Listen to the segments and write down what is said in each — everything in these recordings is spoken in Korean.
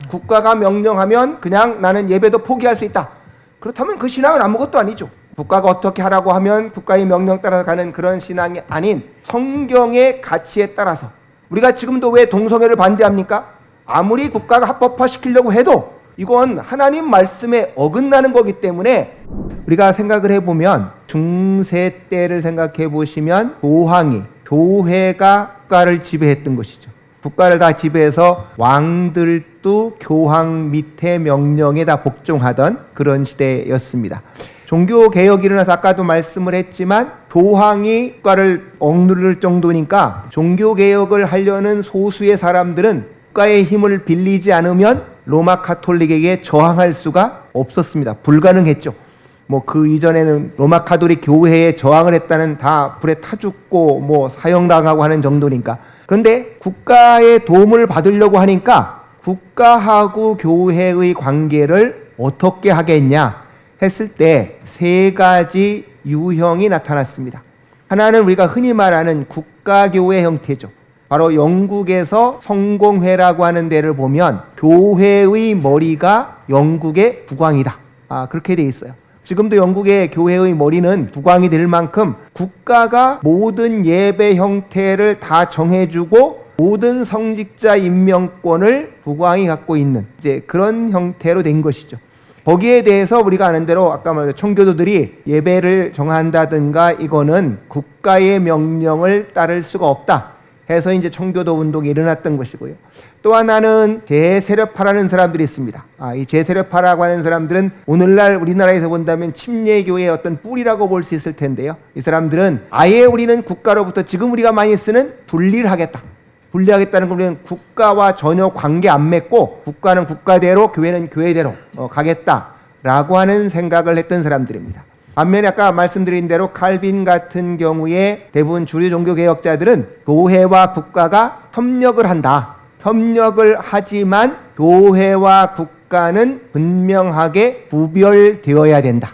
국가가 명령하면 그냥 나는 예배도 포기할 수 있다. 그렇다면 그 신앙은 아무것도 아니죠. 국가가 어떻게 하라고 하면 국가의 명령 따라서 가는 그런 신앙이 아닌 성경의 가치에 따라서. 우리가 지금도 왜 동성애를 반대합니까? 아무리 국가가 합법화시키려고 해도 이건 하나님 말씀에 어긋나는 거기 때문에 우리가 생각을 해보면 중세 때를 생각해 보시면 교황이, 교회가 국가를 지배했던 것이죠. 국가를 다 지배해서 왕들도 교황 밑에 명령에 다 복종하던 그런 시대였습니다. 종교개혁이 일어나서 아까도 말씀을 했지만 교황이 국가를 억누를 정도니까 종교개혁을 하려는 소수의 사람들은 국가의 힘을 빌리지 않으면 로마 카톨릭에게 저항할 수가 없었습니다. 불가능했죠. 그 이전에는 로마 카톨릭 교회에 저항을 했다는 다 불에 타 죽고 사형당하고 하는 정도니까. 그런데 국가의 도움을 받으려고 하니까 국가하고 교회의 관계를 어떻게 하겠냐 했을 때 세 가지 유형이 나타났습니다. 하나는 우리가 흔히 말하는 국가교회 형태죠. 바로 영국에서 성공회라고 하는 데를 보면 교회의 머리가 영국의 국왕이다. 그렇게 돼 있어요. 지금도 영국의 교회의 머리는 국왕이 될 만큼 국가가 모든 예배 형태를 다 정해주고 모든 성직자 임명권을 국왕이 갖고 있는 이제 그런 형태로 된 것이죠. 거기에 대해서 우리가 아는 대로 아까 말한 청교도들이 예배를 정한다든가 이거는 국가의 명령을 따를 수가 없다 해서 이제 청교도 운동이 일어났던 것이고요. 또 하나는 제세력파라는 사람들이 있습니다. 이 제세력파라고 하는 사람들은 오늘날 우리나라에서 본다면 침례교회의 어떤 뿌리라고 볼 수 있을 텐데요. 이 사람들은 아예 우리는 국가로부터 지금 우리가 많이 쓰는 분리를 하겠다. 분리하겠다는 건 우리는 국가와 전혀 관계 안 맺고 국가는 국가대로 교회는 교회대로 가겠다라고 하는 생각을 했던 사람들입니다. 반면에 아까 말씀드린 대로 칼빈 같은 경우에 대부분 주류 종교개혁자들은 교회와 국가가 협력을 한다. 협력을 하지만 교회와 국가는 분명하게 구별되어야 된다.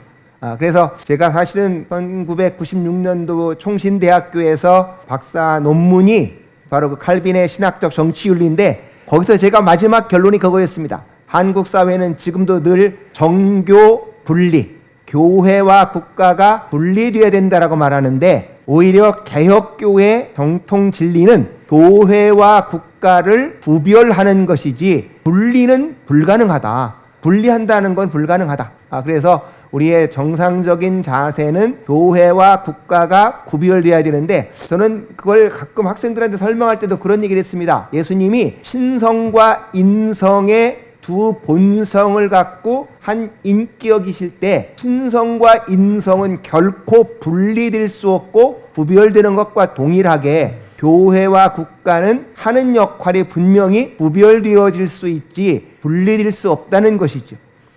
그래서 제가 사실은 1996년도 총신대학교에서 박사 논문이 바로 그 칼빈의 신학적 정치윤리인데 거기서 제가 마지막 결론이 그거였습니다. 한국 사회는 지금도 늘 정교 분리, 교회와 국가가 분리되어야 된다라고 말하는데 오히려 개혁교회 정통 진리는 교회와 국가를 구별하는 것이지 분리는 불가능하다. 분리한다는 건 불가능하다. 그래서 우리의 정상적인 자세는 교회와 국가가 구별되어야 되는데 저는 그걸 가끔 학생들한테 설명할 때도 그런 얘기를 했습니다. 예수님이 신성과 인성의 두 본성을 갖고 한 인격이실 때 신성과 인성은 결코 분리될 수 없고 구별되는 것과 동일하게 교회와 국가는 하는 역할이 분명히 구별되어질 수 있지 분리될 수 없다는 것이죠.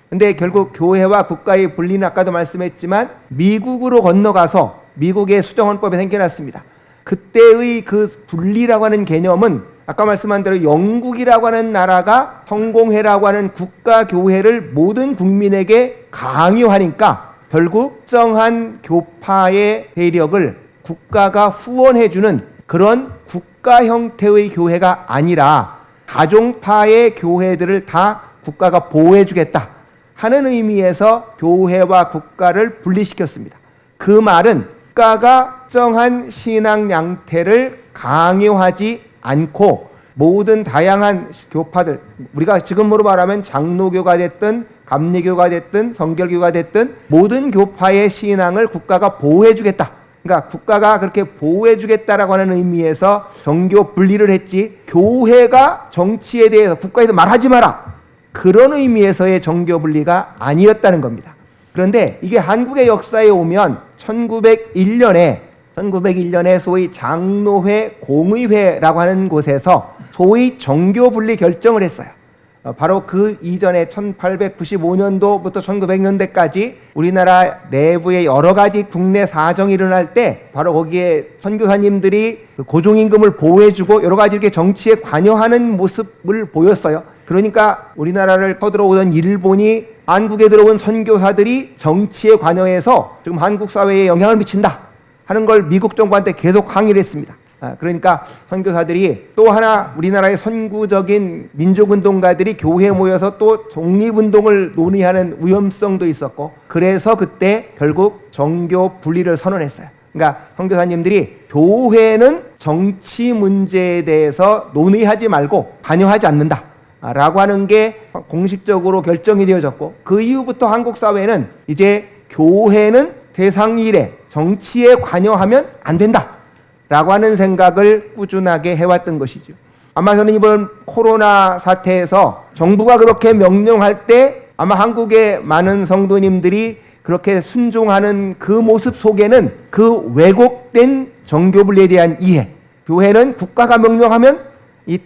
근데 결국 교회와 국가의 분리는 아까도 말씀했지만 미국으로 건너가서 미국의 수정헌법에 생겨났습니다. 그때의 그 분리라고 하는 개념은 아까 말씀한 대로 영국이라고 하는 나라가 성공회라고 하는 국가교회를 모든 국민에게 강요하니까 결국 특정한 교파의 세력을 국가가 후원해주는 그런 국가 형태의 교회가 아니라 다종파의 교회들을 다 국가가 보호해주겠다 하는 의미에서 교회와 국가를 분리시켰습니다. 그 말은 국가가 특정한 신앙 양태를 강요하지 않고 모든 다양한 교파들, 우리가 지금으로 말하면 장로교가 됐든 감리교가 됐든 성결교가 됐든 모든 교파의 신앙을 국가가 보호해주겠다. 그러니까 국가가 그렇게 보호해주겠다라고 하는 의미에서 정교 분리를 했지 교회가 정치에 대해서 국가에서 말하지 마라. 그런 의미에서의 정교 분리가 아니었다는 겁니다. 그런데 이게 한국의 역사에 오면 1901년에 소위 장로회 공의회라고 하는 곳에서 소위 정교 분리 결정을 했어요. 바로 그 이전에 1895년도부터 1900년대까지 우리나라 내부에 여러 가지 국내 사정이 일어날 때 바로 거기에 선교사님들이 고종임금을 보호해주고 여러 가지 이렇게 정치에 관여하는 모습을 보였어요. 그러니까 우리나라를 쳐들어오던 일본이 한국에 들어온 선교사들이 정치에 관여해서 지금 한국 사회에 영향을 미친다 하는 걸 미국 정부한테 계속 항의를 했습니다. 그러니까 선교사들이 또 하나 우리나라의 선구적인 민족운동가들이 교회에 모여서 또 독립운동을 논의하는 위험성도 있었고, 그래서 그때 결국 정교 분리를 선언했어요. 그러니까 선교사님들이 교회는 정치 문제에 대해서 논의하지 말고 관여하지 않는다 라고 하는 게 공식적으로 결정이 되어졌고, 그 이후부터 한국 사회는 이제 교회는 세상 일에 정치에 관여하면 안 된다 라고 하는 생각을 꾸준하게 해왔던 것이죠. 아마 저는 이번 코로나 사태에서 정부가 그렇게 명령할 때 아마 한국의 많은 성도님들이 그렇게 순종하는 그 모습 속에는 그 왜곡된 정교분리에 대한 이해, 교회는 국가가 명령하면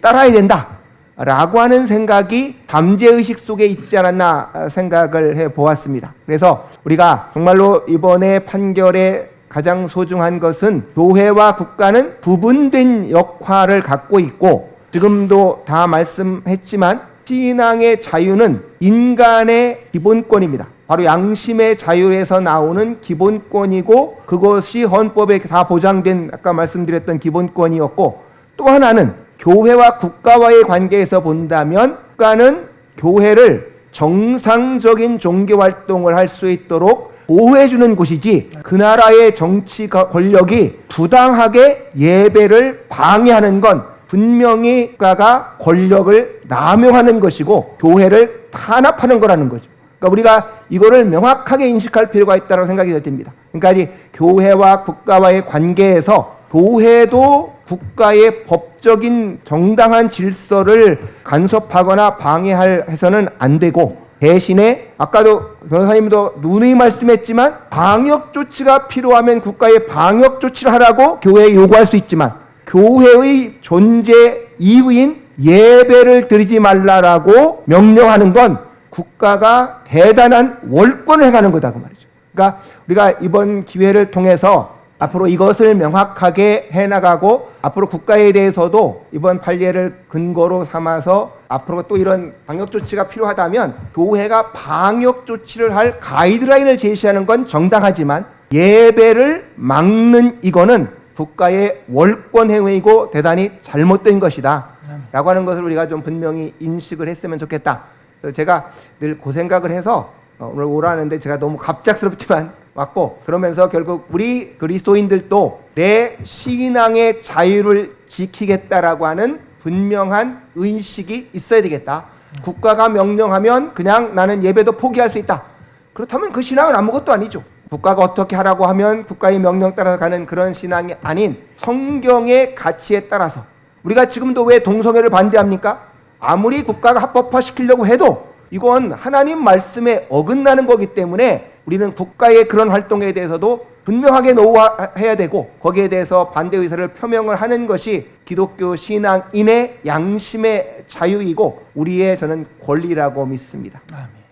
따라야 된다 라고 하는 생각이 잠재의식 속에 있지 않았나 생각을 해보았습니다. 그래서 우리가 정말로 이번에 판결에 가장 소중한 것은 교회와 국가는 구분된 역할을 갖고 있고, 지금도 다 말씀했지만 신앙의 자유는 인간의 기본권입니다. 바로 양심의 자유에서 나오는 기본권이고, 그것이 헌법에 다 보장된 아까 말씀드렸던 기본권이었고, 또 하나는 교회와 국가와의 관계에서 본다면 국가는 교회를 정상적인 종교 활동을 할 수 있도록 보호해주는 곳이지, 그 나라의 정치 권력이 부당하게 예배를 방해하는 건 분명히 국가가 권력을 남용하는 것이고 교회를 탄압하는 거라는 거죠. 그러니까 우리가 이거를 명확하게 인식할 필요가 있다고 생각이 됩니다. 그러니까 이 교회와 국가와의 관계에서 교회도 국가의 법적인 정당한 질서를 간섭하거나 방해해서는 안 되고, 대신에 아까도 변호사님도 누누이 말씀했지만 방역 조치가 필요하면 국가의 방역 조치를 하라고 교회에 요구할 수 있지만, 교회의 존재 이유인 예배를 드리지 말라라고 명령하는 건 국가가 대단한 월권을 행하는 거다 그 말이죠. 그러니까 우리가 이번 기회를 통해서 앞으로 이것을 명확하게 해나가고, 앞으로 국가에 대해서도 이번 판례를 근거로 삼아서 앞으로 또 이런 방역 조치가 필요하다면 교회가 방역 조치를 할 가이드라인을 제시하는 건 정당하지만, 예배를 막는 이거는 국가의 월권 행위이고 대단히 잘못된 것이다 라고 하는 것을 우리가 좀 분명히 인식을 했으면 좋겠다. 제가 늘 그 생각을 해서 오늘 오라는데 제가 너무 갑작스럽지만 왔고, 그러면서 결국 우리 그리스도인들도 내 신앙의 자유를 지키겠다라고 하는 분명한 의식이 있어야 되겠다. 국가가 명령하면 그냥 나는 예배도 포기할 수 있다. 그렇다면 그 신앙은 아무것도 아니죠. 국가가 어떻게 하라고 하면 국가의 명령 따라서 가는 그런 신앙이 아닌 성경의 가치에 따라서. 우리가 지금도 왜 동성애를 반대합니까? 아무리 국가가 합법화시키려고 해도 이건 하나님 말씀에 어긋나는 거기 때문에 우리는 국가의 그런 활동에 대해서도 분명하게 노해야 되고, 거기에 대해서 반대 의사를 표명을 하는 것이 기독교 신앙인의 양심의 자유이고 우리의 저는 권리라고 믿습니다. 아멘.